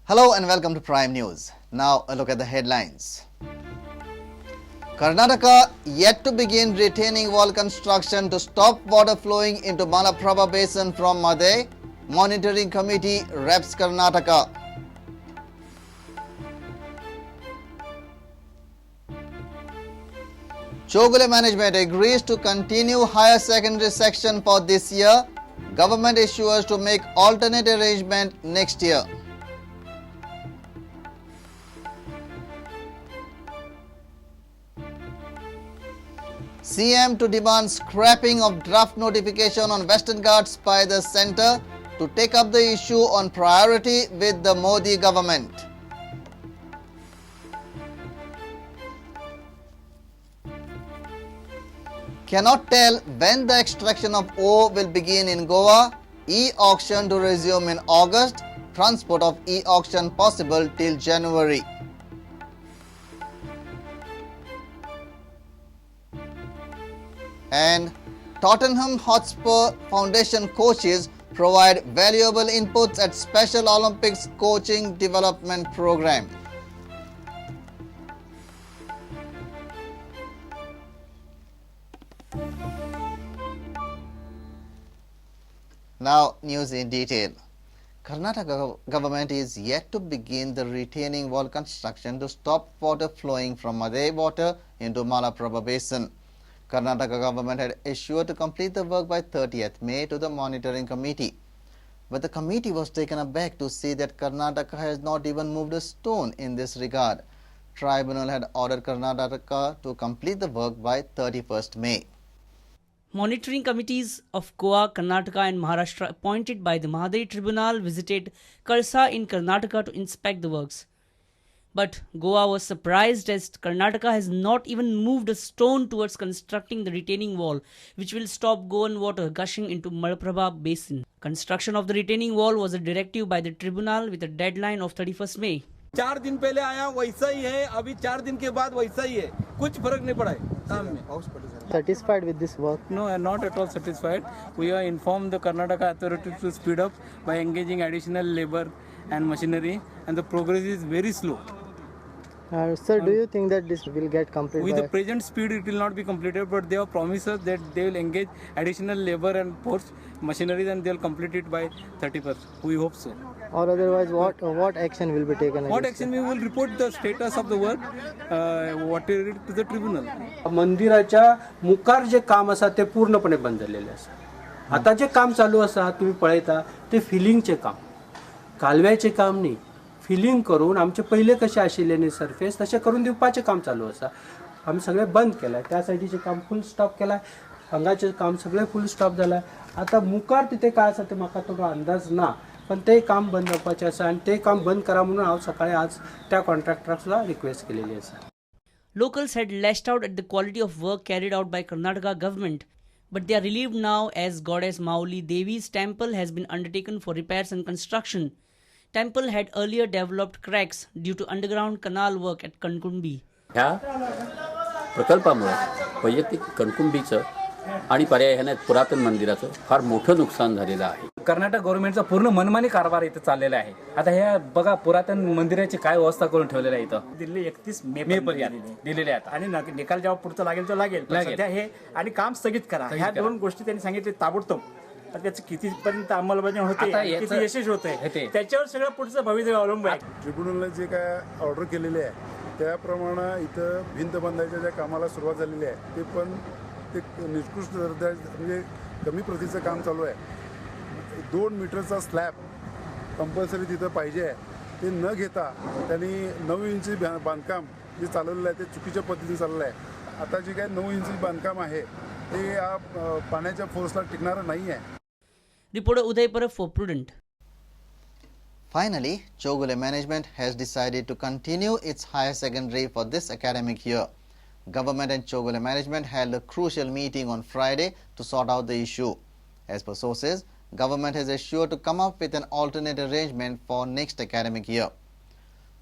Hello and welcome to Prime News. Now a look at the headlines. Karnataka yet to begin retaining wall construction to stop water flowing into Malaprabha Basin from Madhe. Monitoring Committee reps Karnataka. Chogule management agrees to continue higher secondary section for this year. Government assures to make alternate arrangement next year. CM to demand scrapping of draft notification on Western Ghats by the centre to take up the issue on priority with the Modi government. Cannot tell when the extraction of ore will begin in Goa. E-auction to resume in August. Transport of e-auction possible till January. And Tottenham Hotspur Foundation coaches provide valuable inputs at Special Olympics coaching development program. Now news in detail. Karnataka government is yet to begin the retaining wall construction to stop water flowing from Madhe water into Malaprabha Basin. Karnataka government had assured to complete the work by 30th May to the monitoring committee. But the committee was taken aback to see that Karnataka has not even moved a stone in this regard. Tribunal had ordered Karnataka to complete the work by 31st May. Monitoring committees of Goa, Karnataka and Maharashtra appointed by the Mahadari Tribunal visited Karsa in Karnataka to inspect the works. But Goa was surprised as Karnataka has not even moved a stone towards constructing the retaining wall, which will stop Goan water gushing into Malaprabha Basin. Construction of the retaining wall was a directive by the tribunal with a deadline of 31st May. 4 दिन पहले आया वैसा ही है, अभी 4 दिन के बाद वैसा ही है, कुछ फर्क नहीं पड़ा है काम में. Satisfied with this work? No, I am not at all satisfied. We have informed the Karnataka authority to speed up by engaging additional labor and machinery, and the progress is very slow. Sir, do you think that this will get completed? With the present speed, it will not be completed, but they have promised us that they will engage additional labor and force machinery, and they will complete it by 31st. We hope so. Or otherwise, what action will be taken? What action? We will report the status of the work, whatever to the tribunal. मंदिराच्या मुखार जे काम असा ते पूर्णपणे बंद झालेले असा. आता जे काम चालू असा तुम्ही पळयता ते फिलिंगचे काम, कालव्याचे काम नाही. फिलिंग करून आमचे पहिले कसे आशिल्ले न्ही सरफेस तसे करून दिवपाचे काम चालू असा. आम्ही सगळे बंद केलाय, त्यासाठीचे काम फुल स्टॉप केलाय, हांगाचे काम सगळे फुल स्टॉप झालाय. आता मुखार तिथे काय असा ते म्हाका तो अंदाज ना, पण ते काम बंद जावपाचे असा आणि ते काम बंद करा म्हणून हांव सकाळी आज त्या कॉन्ट्रॅक्टराक सुद्धा रिक्वेस्ट केलेली असा. Locals had lashed out at the quality of work carried out by Karnataka government, but they are relieved now as goddess Mauli Devi's temple has been undertaken for repairs and construction. Temple had earlier developed cracks due to underground canal work at Kankumbi. ह्या प्रकल्पामुळे वैयक्तिक कणकुंबीचं आणि पर्यायाने पुरातन मंदिराचं फार मोठं नुकसान झालेलं आहे. कर्नाटक गव्हर्नमेंटचा पूर्ण मनमानी कारभार इथं चाललेला आहे. आता ह्या बघा पुरातन मंदिराची काय व्यवस्था करून ठेवलेलं आहे इथं. दिल्ली 31 मे पर्यंत दिलेले आहेत आणि निकाल जेव्हा पुढचं लागेल तो लागेल. सध्या हे आणि काम स्थगित करा, ह्या दोन गोष्टी त्यांनी सांगितले ताबडतोब. तर त्याचं कितीपर्यंत अंमलबजावणी होते, किती यशस्वी होते, त्याच्यावर सगळं पुढचं भविष्य अवलंबून आहे. ट्रिब्युनलने जे काय ऑर्डर केलेली आहे त्याप्रमाणे इथं भिंत बांधायच्या ज्या कामाला सुरुवात झालेली आहे ते पण ते निकृष्ट दर्जा म्हणजे कमी प्रतीचं काम चालू आहे. 2 मीटरचा स्लॅब कंपल्सरी तिथं पाहिजे आहे. ते न घेता त्यांनी 9 इंची बांधकाम जे चालवलेलं आहे ते चुकीच्या पद्धतीने चाललेलं आहे. आता जे काय 9 इंची बांधकाम आहे ते या पाण्याच्या फोर्सला टिकणारं नाही आहे. Reporter Uday Parab for Prudent. Finally, Chogule management has decided to continue its higher secondary for this academic year. Government and Chogule management held a crucial meeting on Friday to sort out the issue. As per sources, government has assured to come up with an alternate arrangement for next academic year.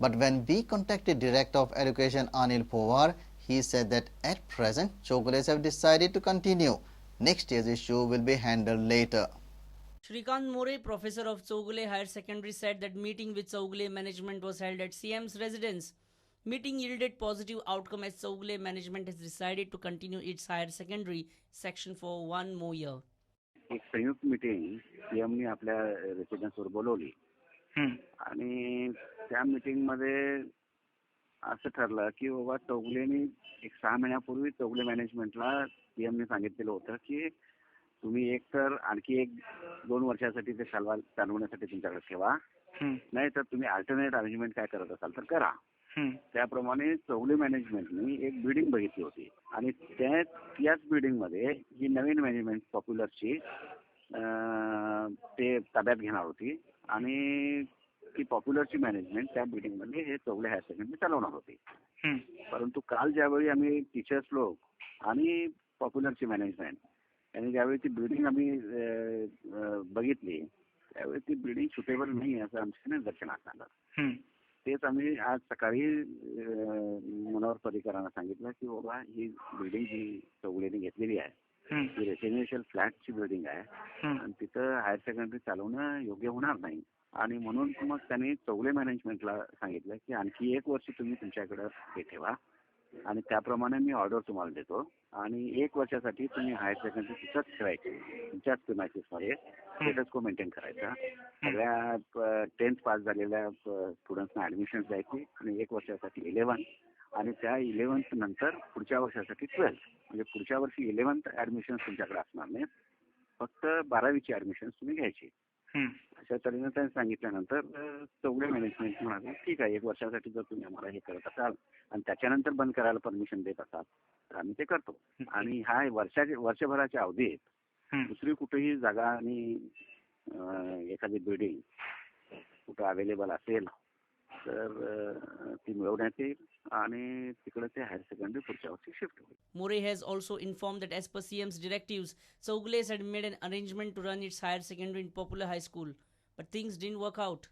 But when we contacted Director of Education Anil Powar, he said that at present Chogules have decided to continue. Next year's issue will be handled later. Shrikant More, professor of Chowgule Higher Secondary, said that meeting with Chowgule management was held at CM's residence. Meeting yielded positive outcome as Chowgule management has decided to continue its higher secondary section for one more year. एक संयुक्त meeting सीएमनी आपल्या रेसिडेन्सवर बोलवली आणि त्या मीटिंगमध्ये असं ठरलं की बाबा चौगुलेनी एक 6 महिन्यापूर्वी चौगुले मॅनेजमेंटला सीएमने सांगितलेलं होतं की तुम्ही एक तर आणखी 1-2 वर्षासाठी ते चालवण्यासाठी तुमच्याकडे ठेवा, नाही तर तुम्ही अल्टरनेट अरेंजमेंट काय करत असाल तर करा. त्याप्रमाणे चौगुले मॅनेजमेंटनी एक बिल्डिंग बघितली होती आणि त्याच बिल्डिंगमध्ये जी नवीन मॅनेजमेंट पॉप्युलरची ते ताब्यात घेणार होती आणि ती पॉप्युलरची मॅनेजमेंट त्या बिल्डिंगमध्ये हे चौगुले हायर सेकंडरी चालवणार होती. परंतु काल ज्यावेळी आम्ही टीचर्स लोक आणि पॉप्युलरची मॅनेजमेंट यांनी ज्यावेळी ती बिल्डिंग आम्ही बघितली त्यावेळी ती बिल्डिंग सुटेबल नाही असं आमच्या निदर्शनास आलं. तेच आम्ही आज सकाळी मनोहर पर्रीकरांना सांगितलं की बाबा ही बिल्डिंग जी चौगुलेने घेतलेली आहे ही रेसिडेन्शियल फ्लॅटची बिल्डिंग आहे आणि तिथं हायर सेकंडरी चालवणं योग्य होणार नाही आणि म्हणून मग त्यांनी चौगुले मॅनेजमेंटला सांगितलं की आणखी 1 वर्ष तुम्ही तुमच्याकडे हे ठेवा आणि त्याप्रमाणे मी ऑर्डर तुम्हाला देतो आणि 1 वर्षासाठी तुम्ही हायर सेकंडरी तिथंच ठेवायची, तुमच्याच प्रिमायसेसमध्ये स्टेटस को मेंटेन करायचा. सगळ्या 10th पास झालेल्या स्टुडंट्सना ऍडमिशन द्यायची आणि 1 वर्षासाठी 11 आणि त्या 11th नंतर पुढच्या वर्षासाठी 12th म्हणजे पुढच्या वर्षी 11th ऍडमिशन तुमच्याकडे असणार नाही, फक्त 12वीची ऍडमिशन तुम्ही घ्यायची. अशा तऱ्हेने त्यांनी सांगितल्यानंतर चौगुले मॅनेजमेंट म्हणाले ठीक आहे 1 वर्षासाठी जर तुम्ही आम्हाला हे करत असाल आणि त्याच्यानंतर बंद करायला परमिशन देत असाल तर आम्ही ते करतो. आणि हा वर्षभराच्या अवधीत दुसरी कुठेही जागा आणि एखादी बिल्डिंग कुठं अवेलेबल असेल तर ती मिळवण्यात येईल आणि तिकडे ते हायर सेकंडरी पुढच्या वर्षी शिफ्ट होईल. More has also informed that as per CM's directives, Chowgule's had made an arrangement to run its higher secondary in Popular High School, but things didn't work out.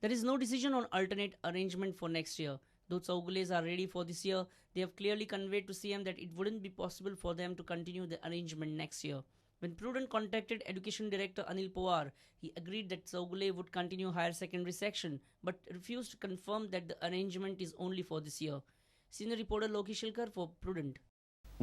There is no decision on alternate arrangement for next year. Though Chowgule's are ready for this year, they have clearly conveyed to CM that it wouldn't be possible for them to continue the arrangement next year. When Prudent contacted Education Director Anil Pawar, he agreed that Chowgule would continue higher secondary section, but refused to confirm that the arrangement is only for this year. Senior reporter Loki Shilkar for Prudent.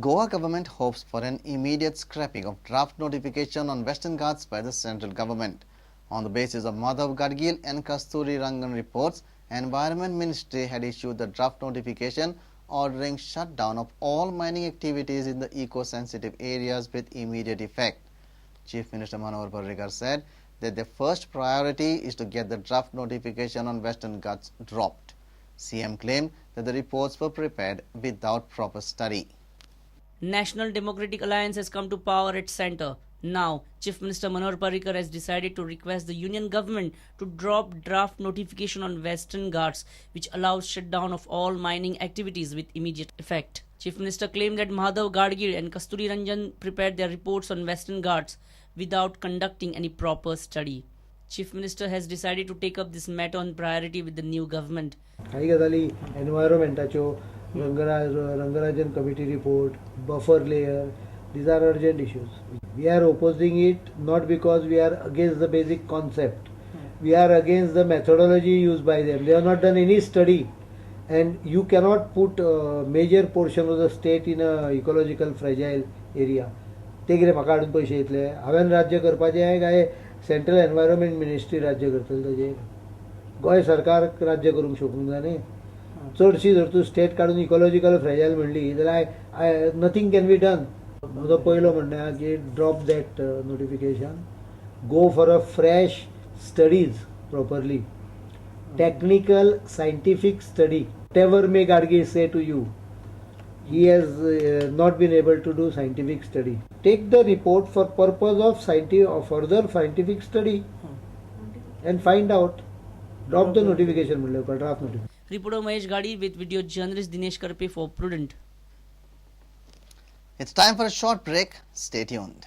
Goa government hopes for an immediate scrapping of draft notification on Western Ghats by the central government. On the basis of Madhav Gadgil and Kasturi Rangan reports, Environment Ministry had issued the draft notification ordering shutdown of all mining activities in the eco-sensitive areas with immediate effect. Chief Minister Manohar Parrikar said that the first priority is to get the draft notification on Western Ghats dropped. CM claimed that the reports were prepared without proper study. National Democratic Alliance has come to power at centre. Now, Chief Minister Manohar Parrikar has decided to request the union government to drop draft notification on Western Ghats, which allows shutdown of all mining activities with immediate effect. Chief Minister claimed that Madhav Gadgil and Kasturi Rangan prepared their reports on Western Ghats without conducting any proper study. Chief Minister has decided to take up this matter on priority with the new government. काही गजाली एनवायरमेंटाच्यो Rangarajan committee report buffer layer these are urgent issues. We are opposing it not because we are against the basic concept. We are against the methodology used by them. They have not done any study and you cannot put a major portion of the state in a ecological fragile area. ते कितें म्हाका हाडून पयशे येतले हांवें राज्य करपाचें आहे काय सेंट्रल एनवायरमेंट मिनिस्ट्री राज्य करतले ताजेर गोंय सरकार राज्य करूंक शकूंक जाय न्ही चडशी जर तूं स्टेट काडून इकॉलॉजिकल फ्रेजायल म्हणली जाल्यार नथींग कॅन बी डन. म्हजो पयलो म्हणणें आहा की drop that notification go for a fresh studies properly technical scientific study. Whatever may Gadgil say to you, he has not been able to do scientific study. Take the report for purpose of further scientific study and find out. Drop the notification, draft notification. Reporter Mahesh Gadi with video journalist Dinesh Karpe for Prudent. It's time for a short break. Stay tuned.